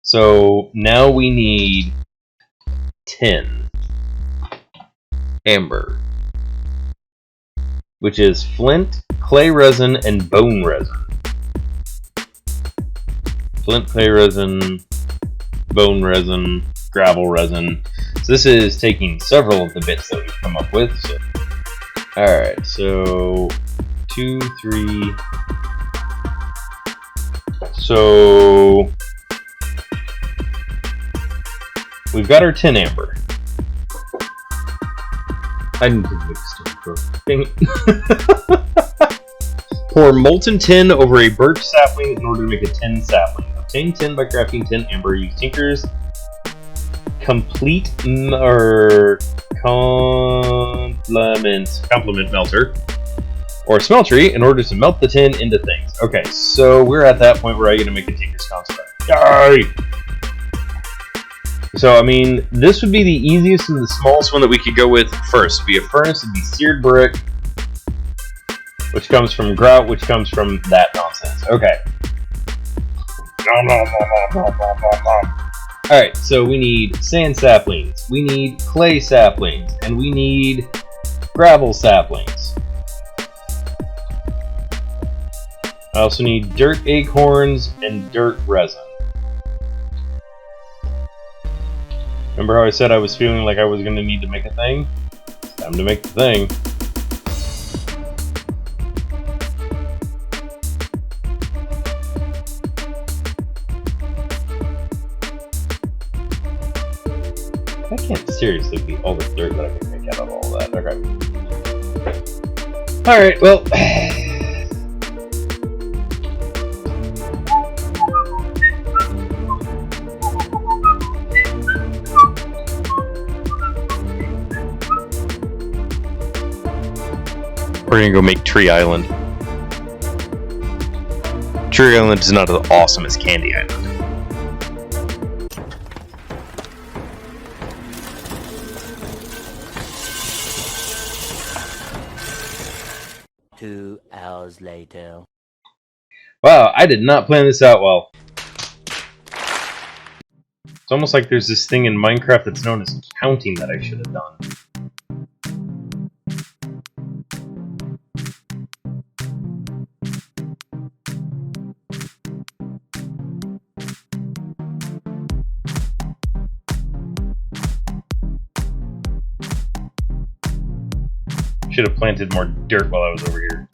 So now we need tin, amber, which is flint, clay resin, and bone resin. Flint, clay resin, bone resin, gravel resin. So this is taking several of the bits that we've come up with. So, alright, so 2, 3. So we've got our tin amber. I need to mix stuff. Pour molten tin over a birch sapling in order to make a tin sapling. Obtain tin by crafting tin amber. Use Tinker's complete or complement melter or smeltery in order to melt the tin into things. Okay, so we're at that point where I get to make a Tinker's construct. Yay! So, I mean, this would be the easiest and the smallest one that we could go with first. It'd be a furnace, it'd be seared brick, which comes from grout, which comes from that nonsense. Okay. Alright, so we need sand saplings, we need clay saplings, and we need gravel saplings. I also need dirt acorns and dirt resin. Remember how I said I was feeling like I was going to need to make a thing? Time to make the thing. That can't seriously be all the dirt that I can make out of all that. Okay. Alright, well... we're gonna go make Tree Island. Tree Island is not as awesome as Candy Island. Two hours later. Wow, I did not plan this out well. It's almost like there's this thing in Minecraft that's known as counting that I should have done. Should have planted more dirt while I was over here.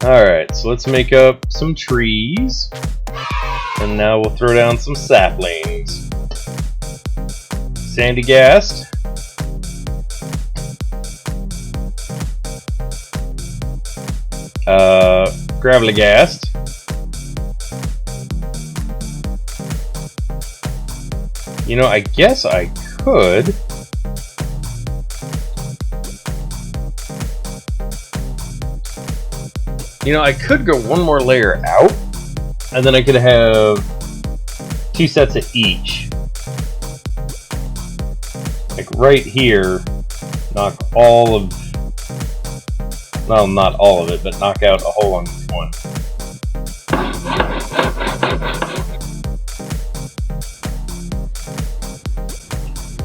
Alright, so let's make up some trees. And now we'll throw down some saplings. Sandy Gast. Gravelly Gast. You know, I guess I could. You know, I could go one more layer out, and then I could have 2 sets of each. Like right here, knock all of, well, not all of it, but knock out a hole on each one.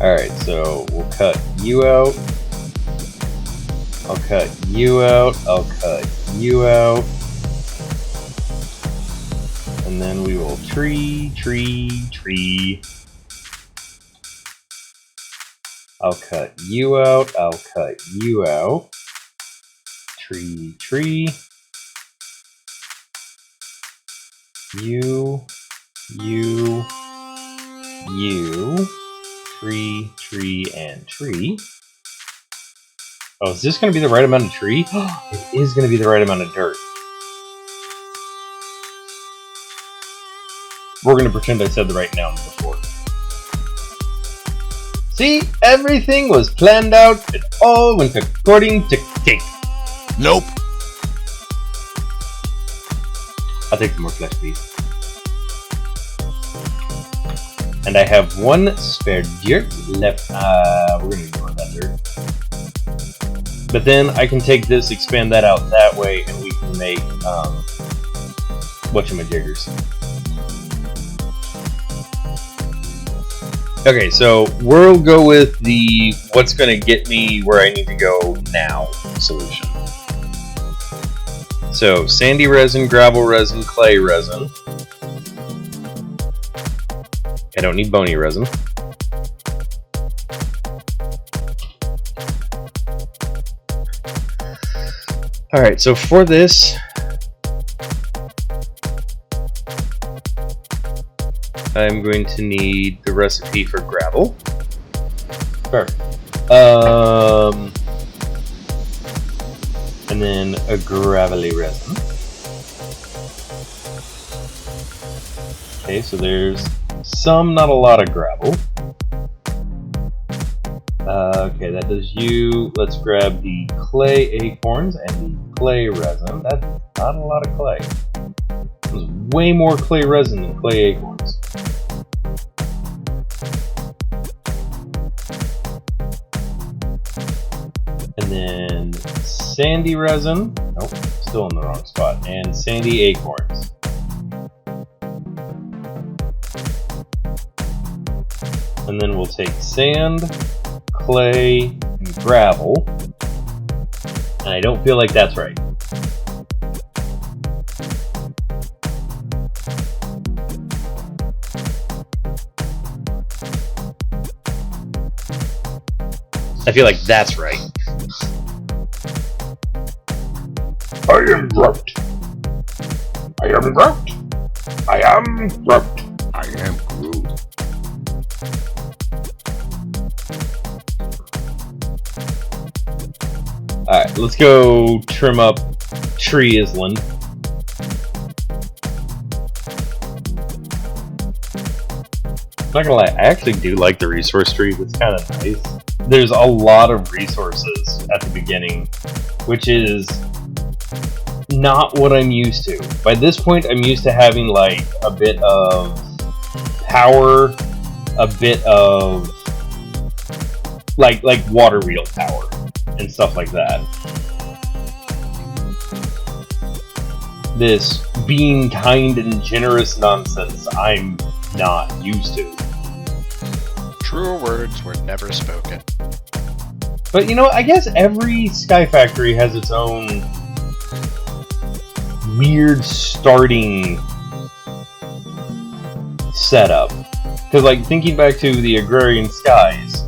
Alright, so we'll cut you out. I'll cut you out. I'll cut you out. And then we will tree. I'll cut you out. I'll cut you out. Tree. You. Tree, and tree. Oh, is this going to be the right amount of tree? It is going to be the right amount of dirt. We're going to pretend I said the right noun before. See? Everything was planned out. It all went according to cake. Nope. I'll take the more flesh, please. And I have one spare dirt left. We're gonna ignore that dirt. But then I can take this, expand that out that way, and we can make whatchamajiggers. Okay, so we'll go with the what's gonna get me where I need to go now solution. So sandy resin, gravel resin, clay resin. I don't need bony resin. Alright, so for this, I'm going to need the recipe for gravel. Perfect. And then a gravelly resin. Okay, so there's some, not a lot of gravel. Okay, that does you. Let's grab the clay acorns and the clay resin. That's not a lot of clay. There's way more clay resin than clay acorns. And then sandy resin. Nope, still in the wrong spot. And sandy acorns. And then we'll take sand, clay, and gravel. And I don't feel like that's right. I feel like that's right. I am Groot. I am Groot. I am Groot. I am Groot. Alright, let's go trim up tree island. I'm not gonna lie, I actually do like the resource tree. It's kind of nice. There's a lot of resources at the beginning, which is not what I'm used to. By this point, I'm used to having like a bit of power, a bit of like water wheel power and stuff like that. This being kind and generous nonsense, I'm not used to. Truer words were never spoken. But you know, I guess every Skyfactory has its own weird starting setup. Because, like, thinking back to the Agrarian Skies,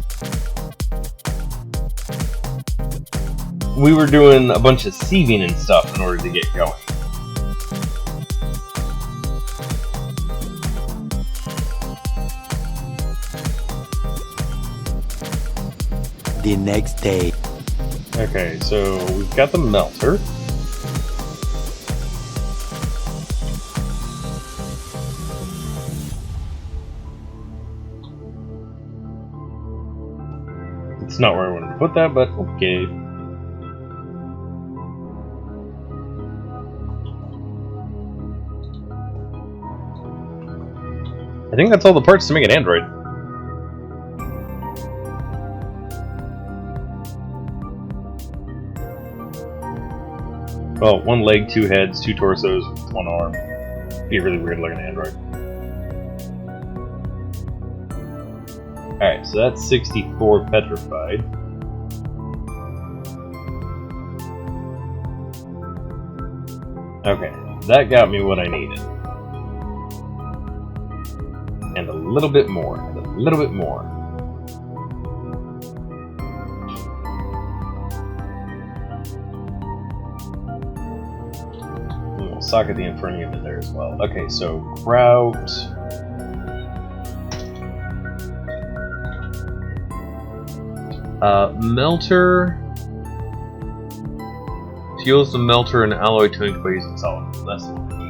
we were doing a bunch of sieving and stuff in order to get going. The next day. Okay, so we've got the melter. It's not where I wanted to put that, but okay. I think that's all the parts to make an android. Well, one leg, two heads, two torsos, one arm. Be really weird looking android. Alright, so that's 64 petrified. Okay, that got me what I needed. And a little bit more, and a little bit more. And we'll socket the Infernium in there as well. Okay, so grout. Melter fuels the melter and alloy tuned by using solid. That's the one I need.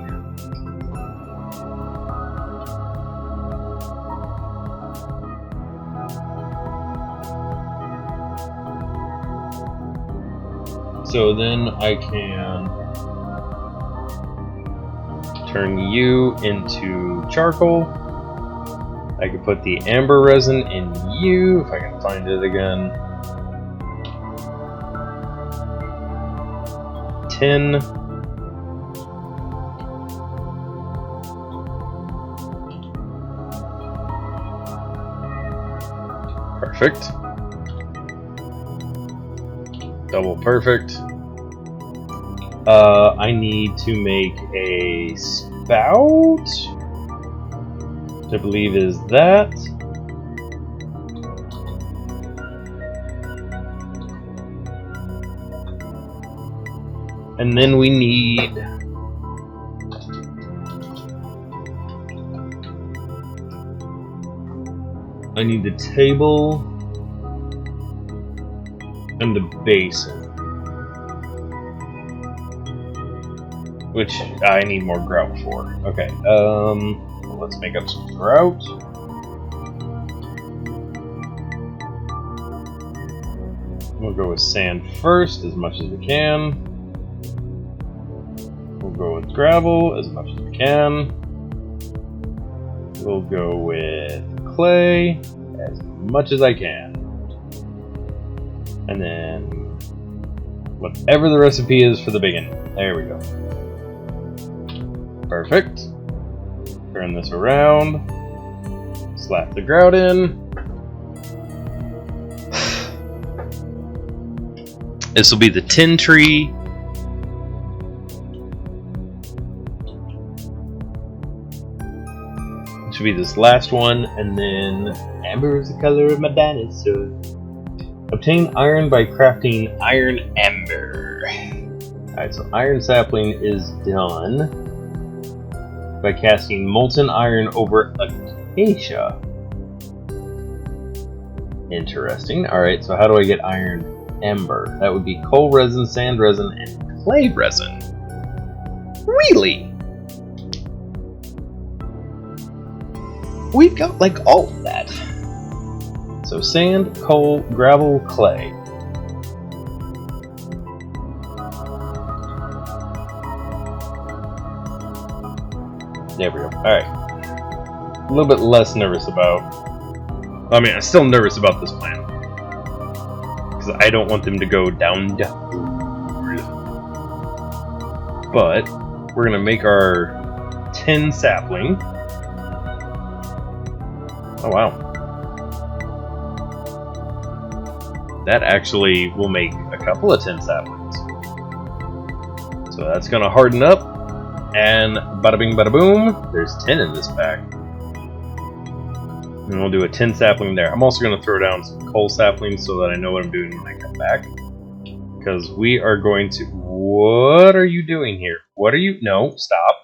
So then I can turn you into charcoal. I can put the amber resin in you, if I can find it again. Tin. Perfect. Double perfect. I need to make a spout, which I believe is that. And then we need I need the table and the basin, which I need more grout for. Okay, let's make up some grout. We'll go with sand first, as much as we can. We'll go with gravel, as much as we can. We'll go with clay, as much as I can. And then whatever the recipe is for the big one. There we go. Perfect. Turn this around. Slap the grout in. This will be the tin tree. It should be this last one, and then amber is the color of my dinosaur. Obtain iron by crafting iron amber. Alright, so iron sapling is done by casting molten iron over acacia. Interesting. Alright, so how do I get iron amber? That would be coal resin, sand resin, and clay resin. Really? We've got like all of that. So sand, coal, gravel, clay. There we go. Alright. A little bit less nervous about... I mean, I'm still nervous about this plan. Because I don't want them to go down. But we're going to make our tin sapling. Oh, wow. That actually will make a couple of tin saplings. So that's going to harden up. And bada bing bada boom, there's 10 in this pack. And we'll do a tin sapling there. I'm also going to throw down some coal saplings so that I know what I'm doing when I come back. Because we are going to... What are you doing here? What are you... No, stop.